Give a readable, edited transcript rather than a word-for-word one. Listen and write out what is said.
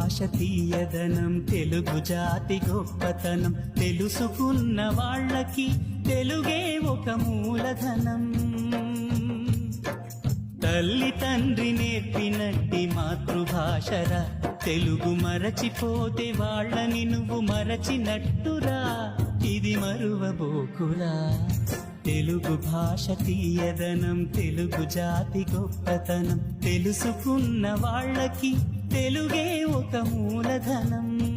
భాష తీయదనం, తెలుగు జాతి గొప్పతనం, తెలుసుకున్న వాళ్ళకి తెలుగే ఒక మూలధనం. తల్లి తండ్రి నేర్పినట్టి మాతృభాషరా, తెలుగు మరచిపోతే వాళ్ళని నువ్వు మరచినట్టురా, ఇది మరువబోకురా. తెలుగు భాష తీయదనం, తెలుగు జాతి గొప్పతనం, తెలుసుకున్న వాళ్ళకి తెలుగే ఒక మూలధనం.